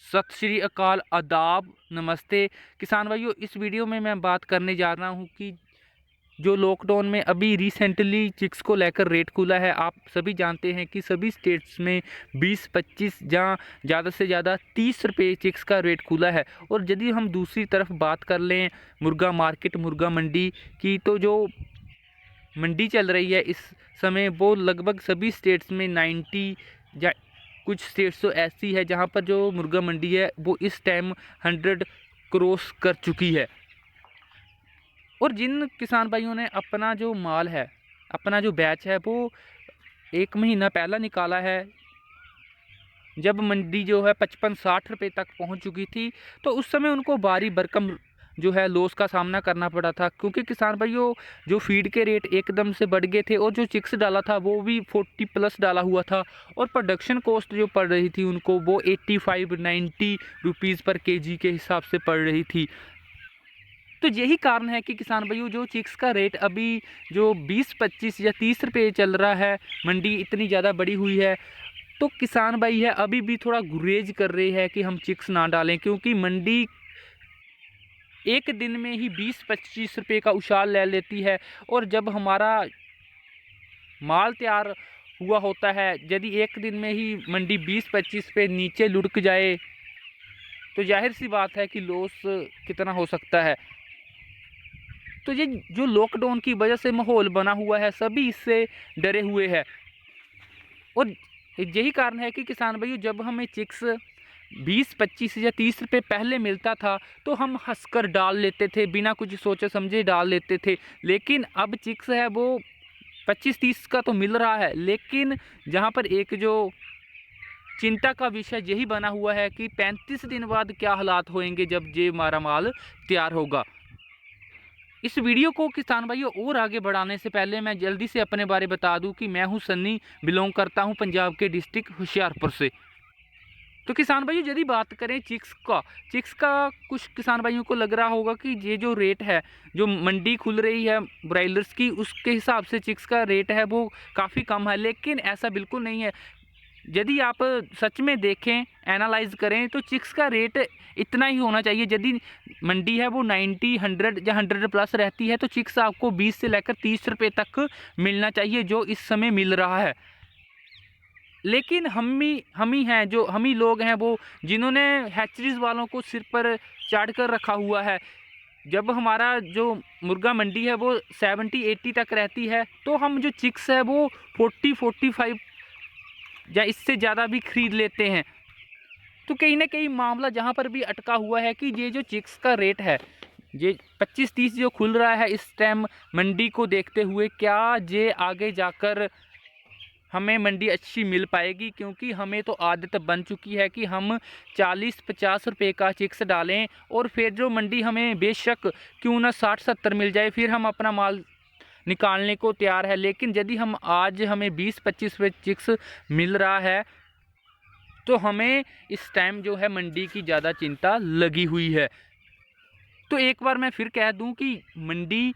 सत श्री अकाल, आदाब, नमस्ते किसान भाइयों। इस वीडियो में मैं बात करने जा रहा हूं कि जो लॉकडाउन में अभी रिसेंटली चिक्स को लेकर रेट खुला है। आप सभी जानते हैं कि सभी स्टेट्स में 20-25 जहाँ ज़्यादा से ज़्यादा 30 रुपये चिक्स का रेट खुला है। और यदि हम दूसरी तरफ बात कर लें मुर्गा मार्केट, मुर्गा मंडी की, तो जो मंडी चल रही है इस समय वो लगभग सभी स्टेट्स में 90 या कुछ स्टेट्स तो ऐसी है जहां पर जो मुर्गा मंडी है वो इस टाइम 100 क्रॉस कर चुकी है। और जिन किसान भाइयों ने अपना जो माल है, अपना जो बैच है, वो 1 महीना पहला निकाला है, जब मंडी जो है 55-60 रुपये तक पहुंच चुकी थी, तो उस समय उनको भारी भरकम जो है लॉस का सामना करना पड़ा था। क्योंकि किसान भाइयों जो फीड के रेट एकदम से बढ़ गए थे और जो चिक्स डाला था वो भी 40 प्लस डाला हुआ था। और प्रोडक्शन कॉस्ट जो पड़ रही थी उनको वो 85-90 रुपीज़ पर केजी के हिसाब से पड़ रही थी। तो यही कारण है कि किसान भाइयों जो चिक्स का रेट अभी जो 20-25 या 30 रुपये चल रहा है, मंडी इतनी ज़्यादा बढ़ी हुई है, तो किसान भाई है अभी भी थोड़ा गुरेज कर रहे हैं कि हम चिक्स ना डालें। क्योंकि मंडी एक दिन में ही 20-25 रुपये का उछाल ले लेती है। और जब हमारा माल तैयार हुआ होता है, यदि एक दिन में ही मंडी 20-25 पे नीचे लुढ़क जाए तो जाहिर सी बात है कि लॉस कितना हो सकता है। तो ये जो लॉकडाउन की वजह से माहौल बना हुआ है, सभी इससे डरे हुए हैं। और यही कारण है कि किसान भाइयों जब हमें चिक्स 20-25 या 30 रुपये पहले मिलता था तो हम हंसकर डाल लेते थे, बिना कुछ सोचे समझे डाल लेते थे। लेकिन अब चिक्स है वो 25-30 का तो मिल रहा है, लेकिन जहाँ पर एक जो चिंता का विषय यही बना हुआ है कि 35 दिन बाद क्या हालात होंगे जब ये हमारा माल तैयार होगा। इस वीडियो को किसान भाइयों और आगे बढ़ाने से पहले मैं जल्दी से अपने बारे बता दूं कि मैं हूं सन्नी, बिलोंग करता हूं पंजाब के डिस्ट्रिक्ट होशियारपुर से। तो किसान भाइयों यदि बात करें चिक्स का कुछ किसान भाइयों को लग रहा होगा कि ये जो रेट है, जो मंडी खुल रही है ब्रायलर्स की, उसके हिसाब से चिक्स का रेट है वो काफ़ी कम है। लेकिन ऐसा बिल्कुल नहीं है। यदि आप सच में देखें, एनालाइज करें, तो चिक्स का रेट इतना ही होना चाहिए। यदि मंडी है वो 90, 100 या 100 प्लस रहती है तो चिक्स आपको 20 से लेकर 30 रुपये तक मिलना चाहिए, जो इस समय मिल रहा है। लेकिन हम ही हैं, जो हम ही लोग हैं वो जिन्होंने हैचरीज वालों को सिर पर चाट कर रखा हुआ है। जब हमारा जो मुर्गा मंडी है वो 70-80 तक रहती है, तो हम जो चिक्स है वो 40-45 या इससे ज़्यादा भी खरीद लेते हैं। तो कहीं ना कहीं मामला जहाँ पर भी अटका हुआ है कि ये जो चिक्स का रेट है, ये 25-30 जो खुल रहा है इस टाइम मंडी को देखते हुए, क्या ये आगे जाकर हमें मंडी अच्छी मिल पाएगी? क्योंकि हमें तो आदत बन चुकी है कि हम 40-50 रुपये का चिक्स डालें और फिर जो मंडी हमें बेशक क्यों ना 60-70 मिल जाए, फिर हम अपना माल निकालने को तैयार है। लेकिन यदि आज हमें 20-25 रुपये चिक्स मिल रहा है तो हमें इस टाइम जो है मंडी की ज़्यादा चिंता लगी हुई है। तो एक बार मैं फिर कह दूं कि मंडी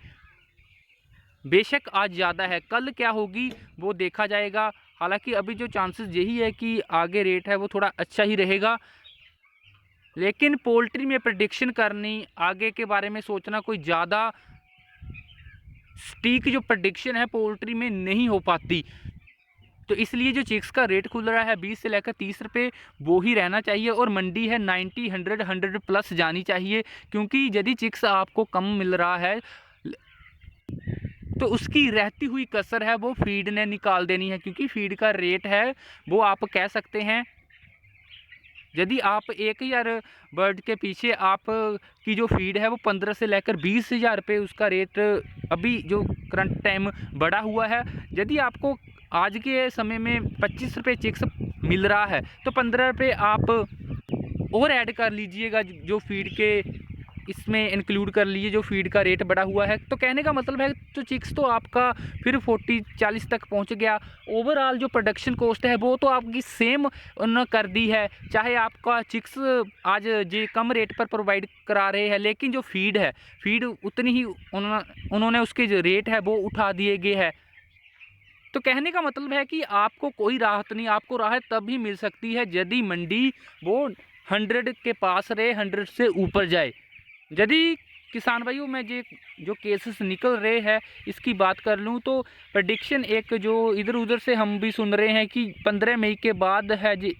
बेशक आज ज़्यादा है, कल क्या होगी वो देखा जाएगा। हालांकि अभी जो चांसेस यही है कि आगे रेट है वो थोड़ा अच्छा ही रहेगा। लेकिन पोल्ट्री में प्रेडिक्शन करनी, आगे के बारे में सोचना, कोई ज़्यादा सटीक जो प्रेडिक्शन है पोल्ट्री में नहीं हो पाती। तो इसलिए जो चिक्स का रेट खुल रहा है 20 से लेकर 30 रुपये, वो ही रहना चाहिए। और मंडी है 90, 100 प्लस जानी चाहिए। क्योंकि यदि चिक्स आपको कम मिल रहा है तो उसकी रहती हुई कसर है वो फीड ने निकाल देनी है। क्योंकि फीड का रेट है वो आप कह सकते हैं, यदि आप 1000 बर्ड के पीछे आप की जो फीड है वो 15 से लेकर 20,000 रुपये उसका रेट अभी जो करंट टाइम बढ़ा हुआ है। यदि आपको आज के समय में 25 रुपये चिक्स मिल रहा है तो 15 रुपये आप और ऐड कर लीजिएगा, जो फीड के इसमें इंक्लूड कर लीजिए, जो फीड का रेट बढ़ा हुआ है। तो कहने का मतलब है तो चिक्स तो आपका फिर 40-40 तक पहुंच गया। ओवरऑल जो प्रोडक्शन कॉस्ट है वो तो आपकी सेम उन्होंने कर दी है। चाहे आपका चिक्स आज जे कम रेट पर प्रोवाइड करा रहे हैं, लेकिन जो फीड है, फीड उतनी ही उन्होंने उसके जो रेट है वो उठा दिए गए हैं। तो कहने का मतलब है कि आपको कोई राहत नहीं, आपको राहत तब ही मिल सकती है यदि मंडी वो 100 के पास रहे, 100 से ऊपर जाए। यदि किसान भाइयों मैं जो केसेस निकल रहे हैं इसकी बात कर लूँ तो प्रडिक्शन एक जो इधर उधर से हम भी सुन रहे हैं कि 15 मई के बाद है जी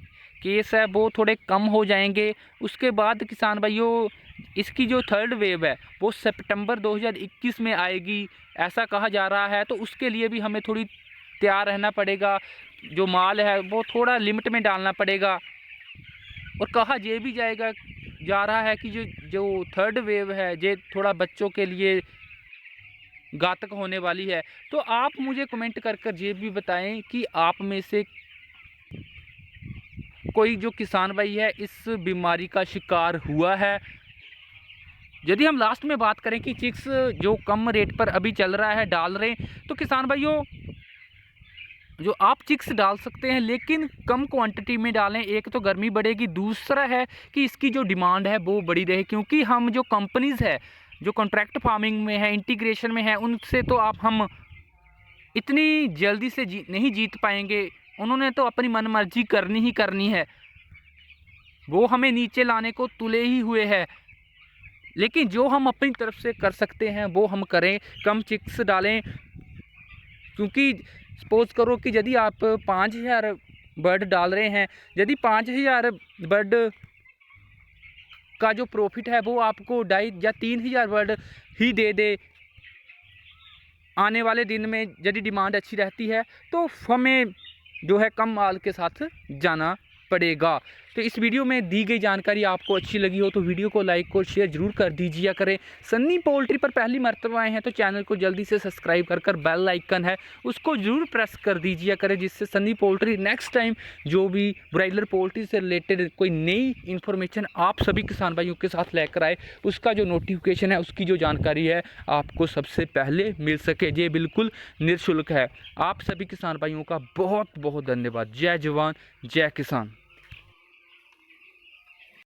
केस है वो थोड़े कम हो जाएंगे। उसके बाद किसान भाइयों इसकी जो थर्ड वेव है वो सितंबर 2021 में आएगी ऐसा कहा जा रहा है। तो उसके लिए भी हमें थोड़ी तैयार रहना पड़ेगा, जो माल है वो थोड़ा लिमिट में डालना पड़ेगा। और कहा ये भी जा रहा है कि जो थर्ड वेव है ये थोड़ा बच्चों के लिए घातक होने वाली है। तो आप मुझे कमेंट कर ये भी बताएं कि आप में से कोई जो किसान भाई है इस बीमारी का शिकार हुआ है। यदि हम लास्ट में बात करें कि चिक्स जो कम रेट पर अभी चल रहा है डाल रहे हैं, तो किसान भाइयों जो आप चिक्स डाल सकते हैं लेकिन कम क्वांटिटी में डालें। एक तो गर्मी बढ़ेगी, दूसरा है कि इसकी जो डिमांड है वो बड़ी रहे, क्योंकि हम जो कंपनीज़ है जो कॉन्ट्रैक्ट फार्मिंग में है, इंटीग्रेशन में है, उनसे तो हम इतनी जल्दी से नहीं जीत पाएंगे। उन्होंने तो अपनी मनमर्जी करनी ही करनी है, वो हमें नीचे लाने को तुले ही हुए हैं। लेकिन जो हम अपनी तरफ से कर सकते हैं वो हम करें, कम चिक्स डालें। क्योंकि सपोज करो कि यदि आप 5000 बर्ड डाल रहे हैं, यदि 5000 बर्ड का जो प्रॉफिट है वो आपको 2.5 या 3000 बर्ड ही दे आने वाले दिन में, यदि डिमांड अच्छी रहती है तो हमें जो है कम माल के साथ जाना पड़ेगा। तो इस वीडियो में दी गई जानकारी आपको अच्छी लगी हो तो वीडियो को लाइक और शेयर जरूर कर दीजिए करें। सन्नी पोल्ट्री पर पहली मर्तबा आए हैं तो चैनल को जल्दी से सब्सक्राइब कर बेल आइकन है उसको जरूर प्रेस कर दीजिए करें, जिससे सन्नी पोल्ट्री नेक्स्ट टाइम जो भी ब्रायलर पोल्ट्री से रिलेटेड कोई नई इन्फॉर्मेशन आप सभी किसान भाइयों के साथ लेकर आए, उसका जो नोटिफिकेशन है, उसकी जो जानकारी है आपको सबसे पहले मिल सके। ये बिल्कुल निःशुल्क है। आप सभी किसान भाइयों का बहुत बहुत धन्यवाद। जय जवान जय किसान।